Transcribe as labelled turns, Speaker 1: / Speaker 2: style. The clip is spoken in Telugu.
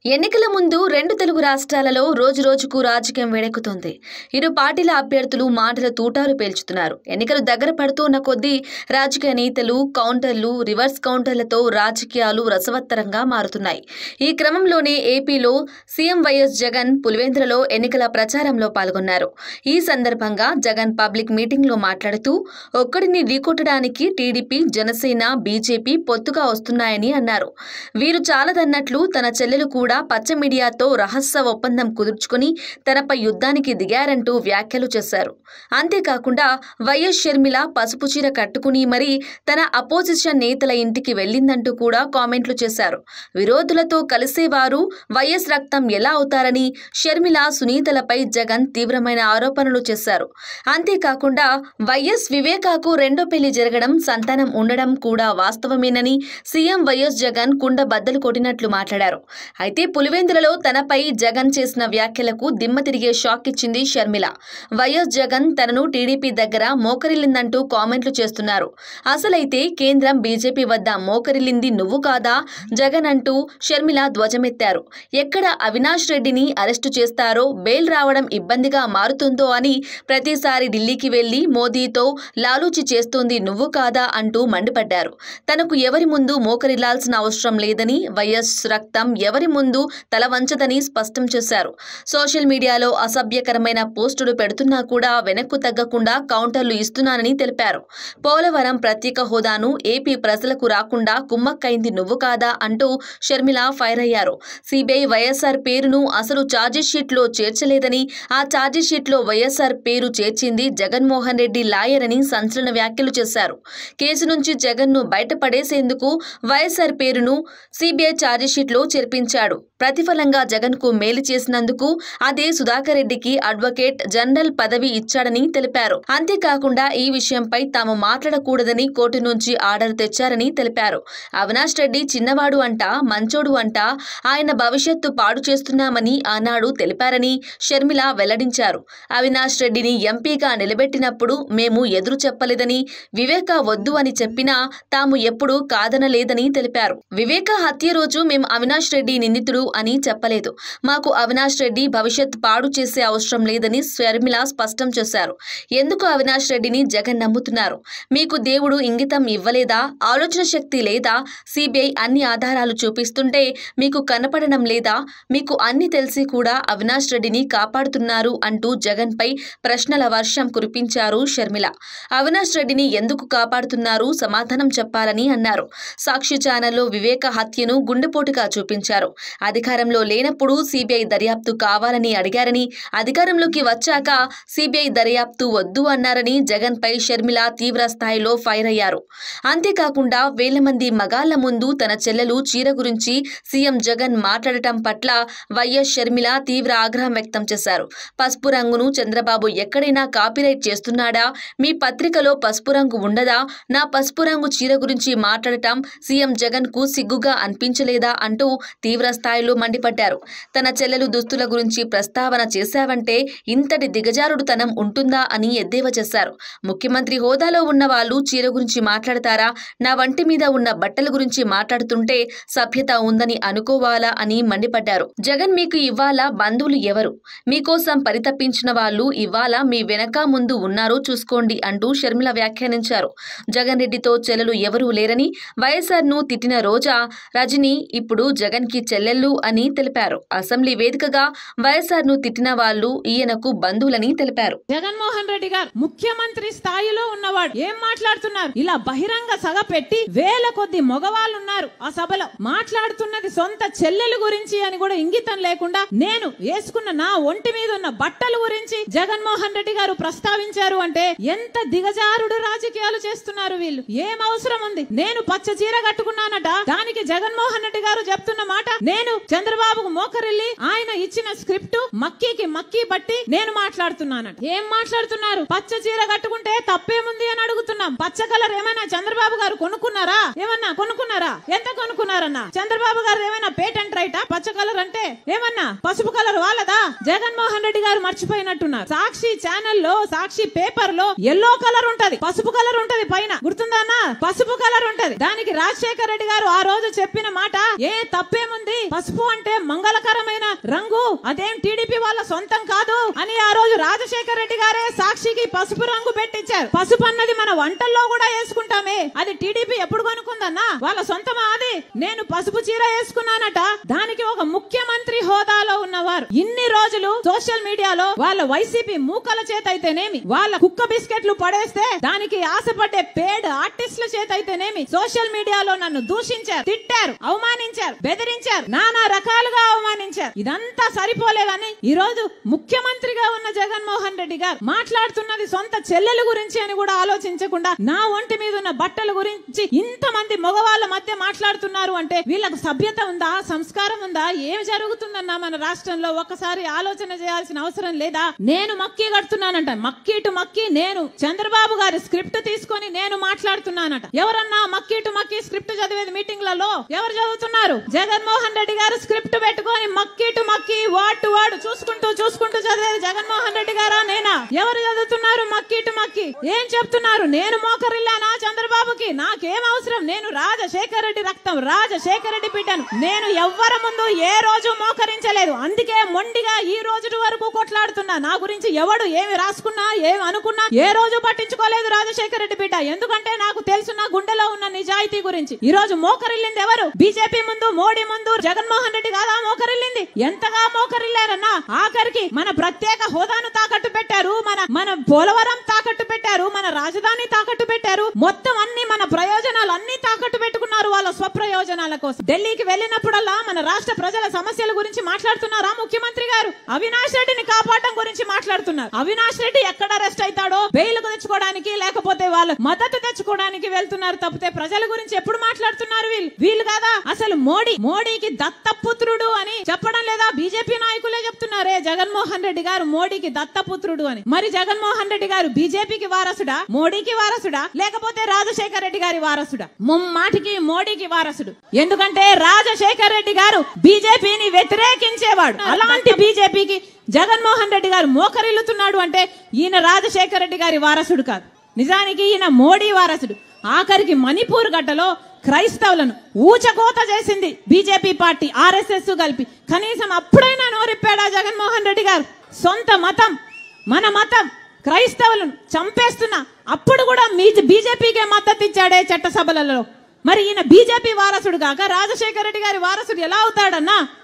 Speaker 1: ఎన్నికల ముందు రెండు తెలుగు రాష్ట్రాలలో రోజురోజుకు రాజకీయం వేడెక్కుతోంది. ఇరు పార్టీల అభ్యర్థులు మాటల తూటాలు పేల్చుతున్నారు. ఎన్నికలు దగ్గర పడుతున్న కొద్దీ రాజకీయ నేతలు కౌంటర్లు, రివర్స్ కౌంటర్లతో రాజకీయాలు రసవత్తరంగా మారుతున్నాయి. ఈ క్రమంలోనే ఏపీలో సీఎం వైఎస్ జగన్ పులివెందులలో ఎన్నికల ప్రచారంలో పాల్గొన్నారు. ఈ సందర్భంగా జగన్ పబ్లిక్ మీటింగ్లో మాట్లాడుతూ ఒక్కడిని ఢీకొట్టడానికి టీడీపీ, జనసేన, బీజేపీ పొత్తుగా వస్తున్నాయని అన్నారు. వీరు చాలదన్నట్లు తన చెల్లెలు కూడా పచ్చ మీడియాతో రహస్య ఒప్పందం కుదుర్చుకుని తనపై యుద్ధానికి దిగారంటూ వ్యాఖ్యలు చేశారు. అంతేకాకుండా వైఎస్ షర్మిల పసుపు చీర కట్టుకుని మరీ తన అపోజిషన్ నేతల ఇంటికి వెళ్లిందంటూ కూడా కామెంట్లు చేశారు. విరోధులతో కలిసేవారు వైఎస్ రక్తం ఎలా అవుతారని షర్మిల, సునీతలపై జగన్ తీవ్రమైన ఆరోపణలు చేశారు. అంతేకాకుండా వైఎస్ వివేకాకు రెండో పెళ్లి జరగడం, సంతానం ఉండడం కూడా వాస్తవమేనని సీఎం వైఎస్ జగన్ కుండ బద్దలు కొట్టినట్లు మాట్లాడారు. అయితే పులివెందులలో తనపై జగన్ చేసిన వ్యాఖ్యలకు దిమ్మ తిరిగే షాక్ ఇచ్చింది షర్మిల. వైఎస్ జగన్ తనను టీడీపీ దగ్గర మోకరిల్లిందంటూ కామెంట్లు చేస్తున్నారు. అసలైతే కేంద్రం బీజేపీ వద్ద మోకరిల్లింది నువ్వు కాదా జగన్ అంటూ షర్మిల ధ్వజమెత్తారు. ఎక్కడ అవినాష్ రెడ్డిని అరెస్టు చేస్తారో, బెయిల్ రావడం ఇబ్బందిగా మారుతుందో అని ప్రతిసారి ఢిల్లీకి వెళ్లి మోదీతో లాలూచి చేస్తోంది నువ్వు కాదా అంటూ మండిపడ్డారు. తనకు ఎవరి ముందు మోకరిల్లాల్సిన అవసరం లేదని, వైఎస్ రక్తం ఎవరి ముందు తల వంచదని స్పష్టం చేశారు. సోషల్ మీడియాలో అసభ్యకరమైన పోస్టులు పెడుతున్నా కూడా వెనక్కు తగ్గకుండా కౌంటర్లు ఇస్తున్నానని తెలిపారు. పోలవరం ప్రత్యేక హోదాను ఏపీ ప్రజలకు రాకుండా కుమ్మక్కైంది నువ్వు కాదా అంటూ షర్మిల ఫైర్ అయ్యారు. సిబిఐ వైఎస్ఆర్ పేరును అసలు ఛార్జిషీట్లో చేర్చలేదని, ఆ ఛార్జిషీట్లో వైఎస్ఆర్ పేరు చేర్చింది జగన్మోహన్ రెడ్డి లాయర్ అని సంచలన వ్యాఖ్యలు చేశారు. కేసు నుంచి జగన్ను బయటపడేసేందుకు వైఎస్ఆర్ పేరును సిబిఐ ఛార్జిషీట్లో చేర్పించాడు. ప్రతిఫలంగా జగన్కు మేలు చేసినందుకు అదే సుధాకర్ రెడ్డికి అడ్వకేట్ జనరల్ పదవి ఇచ్చాడని తెలిపారు. అంతేకాకుండా ఈ విషయంపై తాము మాట్లాడకూడదని కోర్టు నుంచి ఆర్డర్ తెచ్చారని తెలిపారు. అవినాష్ రెడ్డి చిన్నవాడు అంట, మంచోడు అంట, ఆయన భవిష్యత్తు పాడు చేస్తున్నామని ఆనాడు తెలిపారని షర్మిల వెల్లడించారు. అవినాష్ రెడ్డిని ఎంపీగా నిలబెట్టినప్పుడు మేము ఎదురు చెప్పలేదని, వివేక వద్దు అని చెప్పినా తాము ఎప్పుడూ కాదనలేదని తెలిపారు. వివేక హత్య రోజు మేము అవినాష్ రెడ్డి నిందితుడు అని చెప్పలేదు. మాకు అవినాష్ రెడ్డి భవిష్యత్ పాడు చేసే అవసరం లేదని షర్మిల స్పష్టం చేశారు. ఎందుకు అవినాష్ రెడ్డిని జగన్ నమ్ముతున్నారు? మీకు దేవుడు ఇంగితం ఇవ్వలేదా? ఆలోచన శక్తి లేదా? సిబిఐ అన్ని ఆధారాలు చూపిస్తుంటే మీకు కనపడడం లేదా? మీకు అన్ని తెలిసి కూడా అవినాష్ రెడ్డిని కాపాడుతున్నారు అంటూ జగన్ పై ప్రశ్నల వర్షం కురిపించారు షర్మిల. అవినాష్ రెడ్డిని ఎందుకు కాపాడుతున్నారు? సమాధానం చెప్పాలని అన్నారు. సాక్షి ఛానల్లో వివేక హత్యను గుండెపోటుగా చూపించారు. అధికారంలో లేనప్పుడు సిబిఐ దర్యాప్తు కావాలని అడిగారని, అధికారంలోకి వచ్చాక సిబిఐ దర్యాప్తు వద్దు అన్నారని జగన్ పై షర్మిల తీవ్ర స్థాయిలో ఫైర్ అయ్యారు. అంతేకాకుండా వేల మంది మగాళ్ల ముందు తన చెల్లెలు చీర గురించి సీఎం జగన్ మాట్లాడటం పట్ల వైఎస్ షర్మిల తీవ్ర ఆగ్రహం వ్యక్తం చేశారు. పసుపు రంగును చంద్రబాబు ఎక్కడైనా కాపీరైట్ చేస్తున్నాడా? మీ పత్రికలో పసుపు రంగు ఉండదా? నా పసుపు రంగు చీర గురించి మాట్లాడటం సీఎం జగన్ కు సిగ్గుగా అనిపించలేదా అంటూ తీవ్ర స్థాయిలో మండిపడ్డారు. తన చెల్లెలు దుస్తుల గురించి ప్రస్తావన చేశావంటే ఇంతటి దిగజారుడుతనం ఉంటుందా అని ఎద్దేవా చేశారు. ముఖ్యమంత్రి హోదాలో ఉన్న వాళ్ళు చీర గురించి మాట్లాడతారా? నా వంటి మీద ఉన్న బట్టల గురించి మాట్లాడుతుంటే సభ్యత ఉందని అనుకోవాలా అని మండిపడ్డారు. జగన్ మీకు ఇవాళ బంధువులు ఎవరు? మీకోసం పరితపించిన వాళ్ళు ఇవాళ మీ వెనక ముందు ఉన్నారో చూసుకోండి అంటూ షర్మిల వ్యాఖ్యానించారు. జగన్ రెడ్డితో చెల్లెలు ఎవరూ లేరని, వైఎస్ఆర్ ను తిట్టిన రోజా, రజని ఇప్పుడు జగన్ కి చెల్లెళ్ళు అని తెలిపారు. అసెంబ్లీ వేదికగా వైఎస్ఆర్ ను తిట్టిన వాళ్ళు ఈయనకు బంధువులని తెలిపారు.
Speaker 2: జగన్మోహన్ రెడ్డి గారు ముఖ్యమంత్రి స్థాయిలో ఉన్నవాడు ఏం మాట్లాడుతున్నారు? ఇలా బహిరంగ సభ పెట్టి వేల కొద్ది మగవాళ్ళు ఉన్నారు ఆ సభలో, మాట్లాడుతున్నది సొంత చెల్లెలు గురించి అని కూడా ఇంగితం లేకుండా నేను వేసుకున్న నా ఒంటి మీద ఉన్న బట్టల గురించి జగన్మోహన్ రెడ్డి గారు ప్రస్తావించారు అంటే ఎంత దిగజారుడు రాజకీయాలు చేస్తున్నారు వీళ్ళు. ఏం అవసరం ఉంది? నేను పచ్చ చీర కట్టుకున్నానట, దానికి జగన్మోహన్ రెడ్డి గారు చెప్తున్న మాట నేను చంద్రబాబుకు మోకరిల్లి ఆయన ఇచ్చిన స్క్రిప్ట్ మక్కీ బట్టి నేను మాట్లాడుతున్నానట. ఏం మాట్లాడుతున్నారు? పచ్చ చీర కట్టుకుంటే తప్పేముంది అని అడుగుతున్నాం. పచ్చ కలర్ ఏమైనా చంద్రబాబు గారు కొనుక్కున్నారా? ఏమన్నా కొనుక్కున్నారా? ఎంత కొనుక్కున్నారన్నా? చంద్రబాబు గారు ఏమైనా పేటెంట్ రైటా? పచ్చ కలర్ అంటే ఏమన్నా పసుపు కలర్ వాళ్ళదా? జగన్మోహన్ రెడ్డి గారు మర్చిపోయినట్టున్నారు. సాక్షి ఛానల్లో, సాక్షి పేపర్ లో ఎల్లో కలర్ ఉంటది, పసుపు కలర్ ఉంటది, పైన గుర్తుందా? పసుపు కలర్ ఉంటది. దానికి రాజశేఖర్ రెడ్డి గారు ఆ రోజు చెప్పిన మాట ఏ తప్పేముంది? పసుపు అంటే మంగళకరమైన రంగు, అదేం టీడీపీ వాళ్ళ సొంతం కాదు అని ఆ రోజు రాజశేఖర రెడ్డి గారే సాక్షికి పసుపు రంగు పెట్టించారు. పసుపు అన్నది మన వంటల్లో కూడా వేసుకుంటామే, అది టీడీపీ ఎప్పుడు కొనుక్కుందన్నా? వాళ్ళ సొంతమా అది? నేను పసుపు చీర వేసుకున్నానట, దానికి ఒక ముఖ్యమంత్రి హోదాలో ఉన్నవారు ఇన్ని రోజులు సోషల్ మీడియాలో వాళ్ళ వైసీపీ మూకల చేత అయితేనేమి, వాళ్ళ కుక్క బిస్కెట్లు పడేస్తే దానికి ఆశపడ్డే పేడ్ ఆర్టిస్టుల చేత అయితేనేమి సోషల్ మీడియాలో నన్ను దూషించారు, తిట్టారు, అవమానించారు, బెదిరించారు, నానా రకాలుగా అవమానించారు. ఇదంతా సరిపోలేదని ఈ రోజు ముఖ్యమంత్రిగా ఉన్న జగన్మోహన్ రెడ్డి గారు మాట్లాడుతున్నది సొంత చెల్లెల గురించి అని కూడా ఆలోచించకుండా నా ఒంటి మీద ఉన్న బట్టల గురించి ఇంతమంది మగవాళ్ళ మధ్య మాట్లాడుతున్నారు అంటే వీళ్ళకు సభ్యత ఉందా, సంస్కారం ఉందా? ఏమి జరుగుతుందన్నా మన రాష్ట్రంలో ఒక్కసారి ఆలోచన చేయాల్సిన అవసరం లేదా? నేను మక్కీ కడుతున్నానంట, మక్కీ టు మక్కీ నేను చంద్రబాబు గారి స్క్రిప్ట్ తీసుకొని నేను మాట్లాడుతున్నానట. ఎవరన్నా మక్కీ టు మక్కీ స్క్రిప్ట్ చదివేది మీటింగ్లలో ఎవరు చదువుతున్నారు? జగన్మోహన్ రెడ్డి గారు స్క్రిప్ట్ పెట్టుకొని మక్కీ టు మక్కీ వర్డ్ టు వర్డ్ చూసుకుంటూ చదివేది జగన్మోహన్ రెడ్డి గారా నేనా? ఎవరు చదువుతున్నారు మక్కీ టు మక్కీ? ఏం చెప్తున్నారు? నేను మోకరిల్లానా చంద్రబాబుకి? నాకేం అవసరం? నేను రాజశేఖర రెడ్డి రక్తం, రాజశేఖర రెడ్డి బిడ్డను. నేను ఎవ్వరి ముందు ఏ రోజు మోకరించలేదు, అందుకే మొండిగా ఈ రోజు వరకు కొట్లాడుతున్నా. నా గురించి ఎవడు ఏమి రాసుకున్నా ఏమి అనుకున్నా ఏ రోజు పట్టించుకోలేదు రాజశేఖర రెడ్డి బిడ్డ. ఎందుకంటే నాకు తెలుసు నా గుండెలో ఉన్న నిజాయితీ గురించి. ఈ రోజు మోకరిల్లింది ఎవరు? బీజేపీ ముందు, మోడీ ముందు జగన్మోహన్ రెడ్డి కాదా మోకరిల్లింది? ఎంతగా మోకరిల్లారన్నా ఆఖరికి మన ప్రత్యేక హోదాను తాకట్టు పెట్టారు, మన పోలవరం తాకట్టు పెట్టారు, మన రాజధాని తాకట్టు పెట్టారు, మొత్తం అన్ని మన ప్రయోజనాలు అన్ని తాకట్టు పెట్టుకున్నారు వాళ్ళ స్వప్రయోజనాల కోసం. ఢిల్లీకి వెళ్ళినప్పుడల్లా మన రాష్ట్ర ప్రజల సమస్యల గురించి మాట్లాడుతున్నారా ముఖ్యమంత్రి గారు? అవినాష్ రెడ్డిని కాపాడడం గురించి మాట్లాడుతున్నారు. అవినాష్ రెడ్డి ఎక్కడ అరెస్ట్ అవుతాడో బెయిల్కు తెచ్చుకోవడానికి లేకపోతే వాళ్ళ మద్దతు తెచ్చుకోవడానికి వెళ్తున్నారు తప్పితే ప్రజల గురించి ఎప్పుడు మాట్లాడుతున్నారు వీళ్ళు కాదా? అసలు మోడీకి దత్తపుత్రుడు అని చెప్పడం లేదా? బీజేపీ నాయకులే చెప్తున్నారే జగన్మోహన్ రెడ్డి గారు మోడీకి దత్తపుత్రుడు అని. మరి జగన్మోహన్ రెడ్డి గారు బీజేపీకి వారసుడా, మోడీకి వారసుడా, లేకపోతే రాజశేఖర రెడ్డి గారి వారసుడా? ముమ్మాటికి మోడీకి వారసుడు. ఎందుకంటే రాజశేఖర రెడ్డి గారు బీజేపీని వ్యతిరేకించేవాడు. అలాంటి బీజేపీకి జగన్మోహన్ రెడ్డి గారు మోకరిల్లుతున్నాడు అంటే ఈయన రాజశేఖర రెడ్డి గారి వారసుడు కాదు, నిజానికి ఈయన మోడీ వారసుడు. ఆఖరికి మణిపూర్ గడ్డలో క్రైస్తవులను ఊచకోత చేసింది బీజేపీ పార్టీ, ఆర్ఎస్ఎస్ కలిపి. కనీసం అప్పుడైనా నోరిప్పాడా జగన్మోహన్ రెడ్డి గారు? సొంత మతం, మన మతం క్రైస్తవులను చంపేస్తున్నా అప్పుడు కూడా బీజేపీకే మద్దతు ఇచ్చాడే చట్టసభలలో. మరి ఈయన బీజేపీ వారసుడు కాక రాజశేఖర రెడ్డి గారి వారసుడు ఎలా అవుతాడన్నా?